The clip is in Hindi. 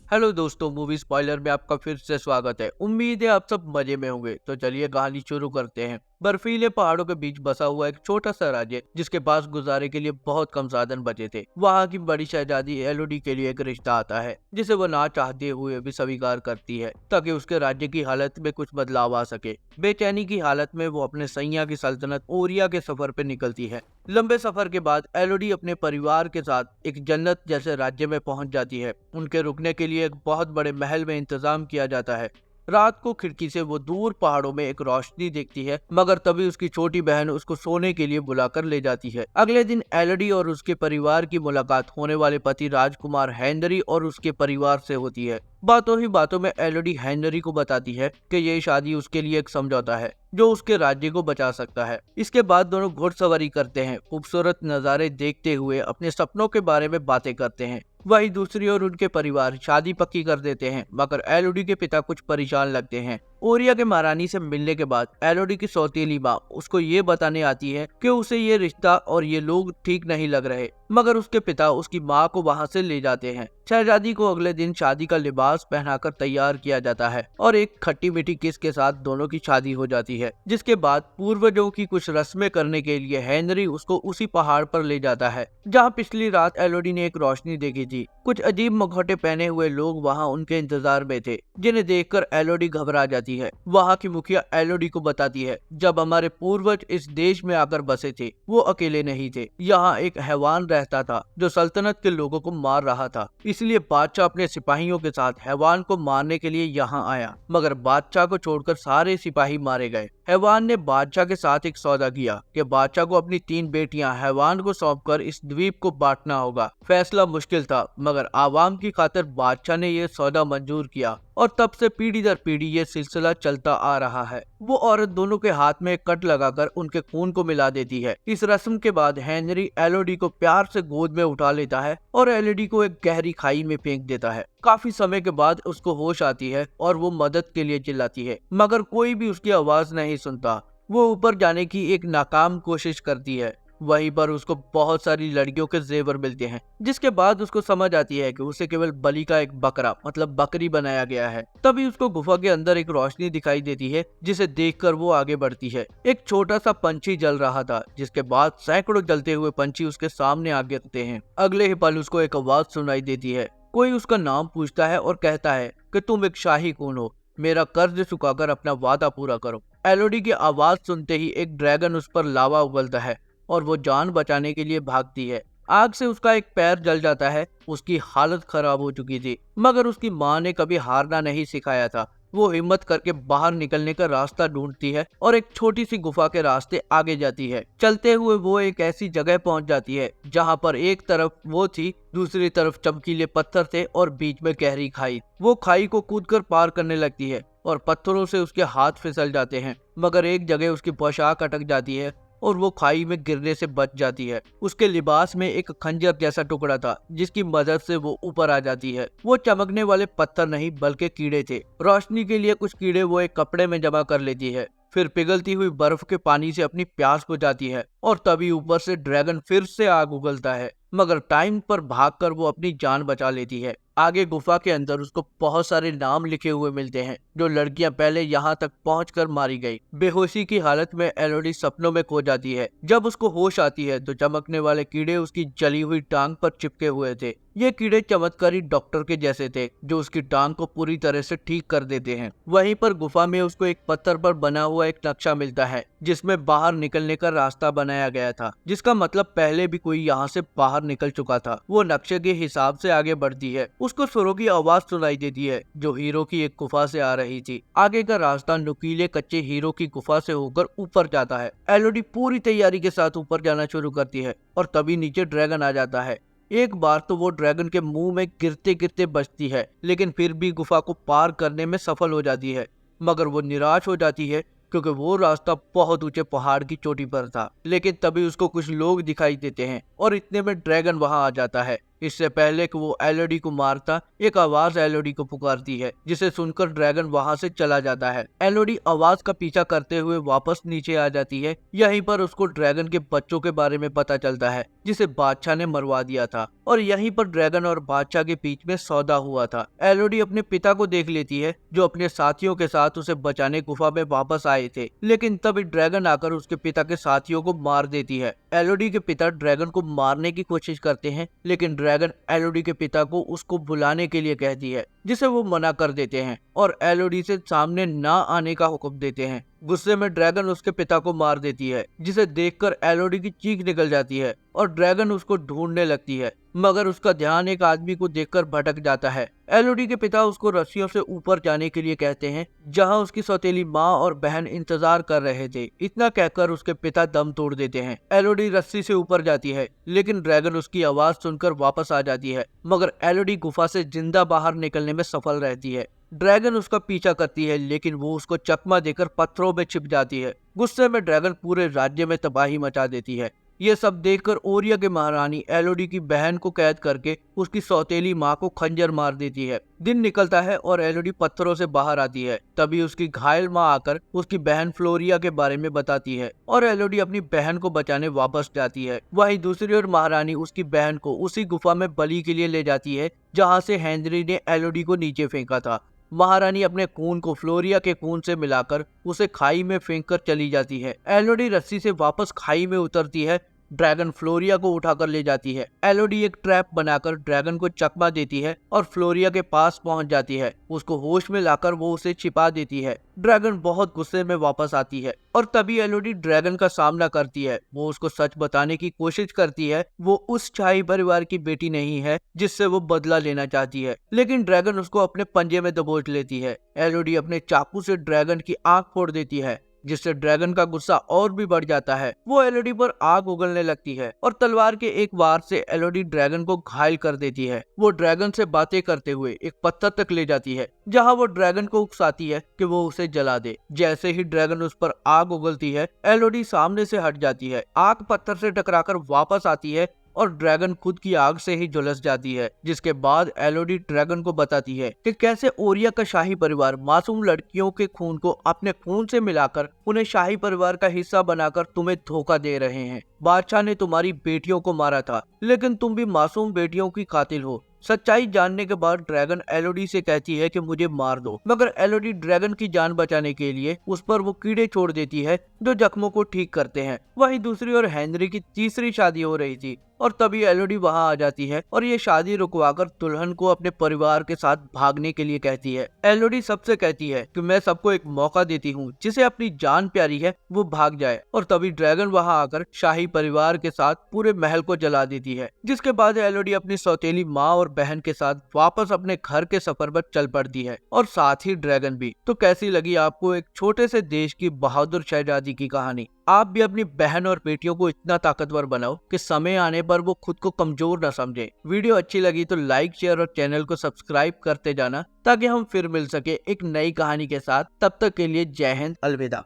हेलो दोस्तों, मूवी स्पॉइलर में आपका फिर से स्वागत है। उम्मीद है आप सब मजे में होंगे। तो चलिए कहानी शुरू करते हैं। बर्फीले पहाड़ों के बीच बसा हुआ एक छोटा सा राज्य जिसके पास गुजारे के लिए बहुत कम साधन बचे थे। वहाँ की बड़ी शहजादी एलोडी के लिए एक रिश्ता आता है जिसे वो ना चाहते हुए भी स्वीकार करती है ताकि उसके राज्य की हालत में कुछ बदलाव आ सके। बेचैनी की हालत में वो अपने सैया की सल्तनत ओरिया के सफर पे निकलती है। लंबे सफर के बाद एलोडी अपने परिवार के साथ एक जन्नत जैसे राज्य में पहुंच जाती है। उनके रुकने के लिए एक बहुत बड़े महल में इंतजाम किया जाता है। रात को खिड़की से वो दूर पहाड़ों में एक रोशनी देखती है, मगर तभी उसकी छोटी बहन उसको सोने के लिए बुलाकर ले जाती है। अगले दिन एलोडी और उसके परिवार की मुलाकात होने वाले पति राजकुमार हेनरी और उसके परिवार से होती है। बातों ही बातों में एलोडी हेनरी को बताती है कि ये शादी उसके लिए एक समझौता है जो उसके राज्य को बचा सकता है। इसके बाद दोनों घुड़सवारी करते हैं, खूबसूरत नज़ारे देखते हुए अपने सपनों के बारे में बातें करते हैं। वहीं दूसरी ओर उनके परिवार शादी पक्की कर देते हैं, मगर एलोडी के पिता कुछ परेशान लगते हैं। ओरिया के महारानी से मिलने के बाद एलोडी की सौतेली माँ उसको ये बताने आती है कि उसे ये रिश्ता और ये लोग ठीक नहीं लग रहे, मगर उसके पिता उसकी माँ को वहाँ से ले जाते हैं। शहजादी को अगले दिन शादी का लिबास पहनाकर तैयार किया जाता है और एक खट्टी मीठी किस के साथ दोनों की शादी हो जाती है। जिसके बाद पूर्वजों की कुछ रस्में करने के लिए हेनरी उसको उसी पहाड़ पर ले जाता है जहाँ पिछली रात एलोडी ने एक रोशनी देखी थी। कुछ अजीब मुखौटे पहने हुए लोग वहाँ उनके इंतजार में थे, जिन्हें देखकर एलोडी घबरा जाती है। वहाँ की मुखिया एलोडी को बताती है, जब हमारे पूर्वज इस देश में आकर बसे थे वो अकेले नहीं थे। यहाँ एक हैवान रहता था जो सल्तनत के लोगों को मार रहा था, इसलिए बादशाह अपने सिपाहियों के साथ हैवान को मारने के लिए यहाँ आया, मगर बादशाह को छोड़कर सारे सिपाही मारे गए। हैवान ने बादशाह के साथ एक सौदा किया कि बादशाह को अपनी 3 बेटियां हैवान को सौंपकर इस द्वीप को बांटना होगा। फैसला मुश्किल था, मगर आवाम की खातिर बादशाह ने यह सौदा मंजूर किया और तब से पीढ़ी दर पीढ़ी ये सिलसिला चलता आ रहा है। वो औरत दोनों के हाथ में कट लगाकर उनके खून को मिला देती है। इस रस्म के बाद हेनरी एलोडी को प्यार से गोद में उठा लेता है और एलोडी को एक गहरी खाई में फेंक देता है। काफी समय के बाद उसको होश आती है और वो मदद के लिए चिल्लाती है, मगर कोई भी उसकी आवाज नहीं सुनता। वो ऊपर जाने की एक नाकाम कोशिश करती है। वहीं पर उसको बहुत सारी लड़कियों के जेवर मिलते हैं, जिसके बाद उसको समझ आती है कि उसे केवल बलि का एक बकरा मतलब बकरी बनाया गया है। तभी उसको गुफा के अंदर एक रोशनी दिखाई देती है, जिसे देखकर वो आगे बढ़ती है। एक छोटा सा पंछी जल रहा था, जिसके बाद सैकड़ों जलते हुए पंछी उसके सामने आ गिरते हैं। अगले ही पल उसको एक आवाज सुनाई देती है। कोई उसका नाम पूछता है और कहता है कि तुम एक शाही कौन हो, मेरा कर्ज चुकाकर अपना वादा पूरा करो। एलोडी की आवाज सुनते ही एक ड्रैगन उस पर लावा उगलता है और वो जान बचाने के लिए भागती है। आग से उसका एक पैर जल जाता है। उसकी हालत खराब हो चुकी थी, मगर उसकी माँ ने कभी हारना नहीं सिखाया था। वो हिम्मत करके बाहर निकलने का रास्ता ढूंढती है और एक छोटी सी गुफा के रास्ते आगे जाती है। चलते हुए वो एक ऐसी जगह पहुंच जाती है जहां पर एक तरफ वो थी, दूसरी तरफ चमकीले पत्थर थे और बीच में गहरी खाई। वो खाई को कूदकर पार करने लगती है और पत्थरों से उसके हाथ फिसल जाते हैं, मगर एक जगह उसकी पोशाक अटक जाती है और वो खाई में गिरने से बच जाती है। उसके लिबास में एक खंजर जैसा टुकड़ा था, जिसकी मदद से वो ऊपर आ जाती है। वो चमकने वाले पत्थर नहीं बल्कि कीड़े थे। रोशनी के लिए कुछ कीड़े वो एक कपड़े में जमा कर लेती है, फिर पिघलती हुई बर्फ के पानी से अपनी प्यास बुझाती है और तभी ऊपर से ड्रैगन फिर से आग उगलता है, मगर टाइम पर भागकर वो अपनी जान बचा लेती है। आगे गुफा के अंदर उसको बहुत सारे नाम लिखे हुए मिलते हैं जो लड़कियां पहले यहाँ तक पहुंचकर मारी गई। बेहोशी की हालत में एलोडी सपनों में खो जाती है। जब उसको होश आती है तो चमकने वाले कीड़े उसकी जली हुई टांग पर चिपके हुए थे। ये कीड़े चमत्कारी डॉक्टर के जैसे थे जो उसकी टांग को पूरी तरह से ठीक कर देते हैं। वहीं पर गुफा में उसको एक पत्थर पर बना हुआ एक नक्शा मिलता है जिसमें बाहर निकलने का रास्ता बनाया गया था, जिसका मतलब पहले भी कोई यहाँ से बाहर निकल चुका था। वो नक्शे के हिसाब से आगे बढ़ती है। उसको सुरों की आवाज सुनाई देती है जो हीरो की एक गुफा से आ रही थी। आगे का रास्ता नुकीले कच्चे हीरो की गुफा से होकर ऊपर जाता है। एलोडी पूरी तैयारी के साथ ऊपर जाना शुरू करती है और तभी नीचे ड्रैगन आ जाता है। एक बार तो वो ड्रैगन के मुंह में गिरते गिरते बचती है, लेकिन फिर भी गुफा को पार करने में सफल हो जाती है। मगर वो निराश हो जाती है क्योंकि वो रास्ता बहुत ऊंचे पहाड़ की चोटी पर था। लेकिन तभी उसको कुछ लोग दिखाई देते हैं और इतने में ड्रैगन वहां आ जाता है। इससे पहले कि वो एलोडी को मारता, एक आवाज एलोडी को पुकारती है, जिसे सुनकर ड्रैगन वहां से चला जाता है। एलोडी आवाज का पीछा करते हुए वापस नीचे आ जाती है। यहीं पर उसको ड्रैगन के बच्चों के बारे में पता चलता है, जिसे बादशाह ने मरवा दिया था, और यहीं पर ड्रैगन और बादशाह के बीच में सौदा हुआ था। एलोडी अपने पिता को देख लेती है, जो अपने साथियों के साथ उसे बचाने गुफा में वापस आए थे, लेकिन तभी ड्रैगन आकर उसके पिता के साथियों को मार देती है। एलोडी के पिता ड्रैगन को मारने की कोशिश करते हैं, लेकिन ड्रैगन एलोडी के पिता को उसको बुलाने के लिए कहती है, जिसे वो मना कर देते हैं और एलोडी से सामने ना आने का हुक्म देते हैं। गुस्से में ड्रैगन उसके पिता को मार देती है, जिसे देखकर एलोडी की चीख निकल जाती है और ड्रैगन उसको ढूंढने लगती है, मगर उसका ध्यान एक आदमी को देखकर भटक जाता है। एलोडी के पिता उसको रस्सियों से ऊपर जाने के लिए कहते हैं, जहां उसकी सौतेली माँ और बहन इंतजार कर रहे थे। इतना कहकर उसके पिता दम तोड़ देते हैं। एलोडी रस्सी से ऊपर जाती है, लेकिन ड्रैगन उसकी आवाज सुनकर वापस आ जाती है, मगर एलोडी गुफा से जिंदा बाहर निकलने में सफल रहती है। ड्रैगन उसका पीछा करती है, लेकिन वो उसको चकमा देकर पत्थरों में छिप जाती है। गुस्से में ड्रैगन पूरे राज्य में तबाही मचा देती है। ये सब देखकर ओरिया के महारानी एलोडी की बहन को कैद करके उसकी सौतेली माँ को खंजर मार देती है। दिन निकलता है और एलोडी पत्थरों से बाहर आती है। तभी उसकी घायल माँ आकर उसकी बहन फ्लोरिया के बारे में बताती है और एलोडी अपनी बहन को बचाने वापस जाती है। वहीं दूसरी ओर महारानी उसकी बहन को उसी गुफा में बलि के लिए ले जाती है, जहाँ से हेनरी ने एलोडी को नीचे फेंका था। महारानी अपने खून को फ्लोरिया के खून से मिलाकर उसे खाई में फेंककर चली जाती है। एलोडी रस्सी से वापस खाई में उतरती है। ड्रैगन फ्लोरिया को उठाकर ले जाती है। एलोडी एक ट्रैप बनाकर ड्रैगन को चकमा देती है और फ्लोरिया के पास पहुंच जाती है। उसको होश में लाकर वो उसे छिपा देती है। ड्रैगन बहुत गुस्से में वापस आती है और तभी एलोडी ड्रैगन का सामना करती है। वो उसको सच बताने की कोशिश करती है, वो उस शाही परिवार की बेटी नहीं है जिससे वो बदला लेना चाहती है, लेकिन ड्रैगन उसको अपने पंजे में दबोच लेती है। एलोडी अपने चाकू से ड्रैगन की आंख फोड़ देती है, जिससे ड्रैगन का गुस्सा और भी बढ़ जाता है। वो एलोडी पर आग उगलने लगती है और तलवार के एक वार से एलोडी ड्रैगन को घायल कर देती है। वो ड्रैगन से बातें करते हुए एक पत्थर तक ले जाती है, जहां वो ड्रैगन को उकसाती है कि वो उसे जला दे। जैसे ही ड्रैगन उस पर आग उगलती है, एलोडी सामने से हट जाती है। आग पत्थर से टकराकर वापस आती है और ड्रैगन खुद की आग से ही झुलस जाती है। जिसके बाद एलोडी ड्रैगन को बताती है कि कैसे ओरिया का शाही परिवार मासूम लड़कियों के खून को अपने खून से मिलाकर उन्हें शाही परिवार का हिस्सा बनाकर तुम्हें धोखा दे रहे हैं। बादशाह ने तुम्हारी बेटियों को मारा था, लेकिन तुम भी मासूम बेटियों की कातिल हो। सच्चाई जानने के बाद ड्रैगन एलोडी से कहती है कि मुझे मार दो, मगर एलोडी ड्रैगन की जान बचाने के लिए उस पर वो कीड़े छोड़ देती है जो जख्मों को ठीक करते हैं। वहीं दूसरी ओर हेनरी की तीसरी शादी हो रही थी और तभी एलोडी वहां आ जाती है और ये शादी रुकवाकर दुल्हन को अपने परिवार के साथ भागने के लिए कहती है। एलोडी सबसे कहती है कि मैं सबको एक मौका देती हूँ, जिसे अपनी जान प्यारी है वो भाग जाए, और तभी ड्रैगन वहां आकर शाही परिवार के साथ पूरे महल को जला देती है। जिसके बाद एलोडी अपनी सौतेली माँ और बहन के साथ वापस अपने घर के सफर पर चल पड़ती है, और साथ ही ड्रैगन भी। तो कैसी लगी आपको एक छोटे से देश की बहादुर शहजादी की कहानी? आप भी अपनी बहन और बेटियों को इतना ताकतवर बनाओ कि समय आने पर वो खुद को कमजोर न समझे। वीडियो अच्छी लगी तो लाइक, शेयर और चैनल को सब्सक्राइब करते जाना, ताकि हम फिर मिल सके एक नई कहानी के साथ। तब तक के लिए जय हिंद, अलविदा।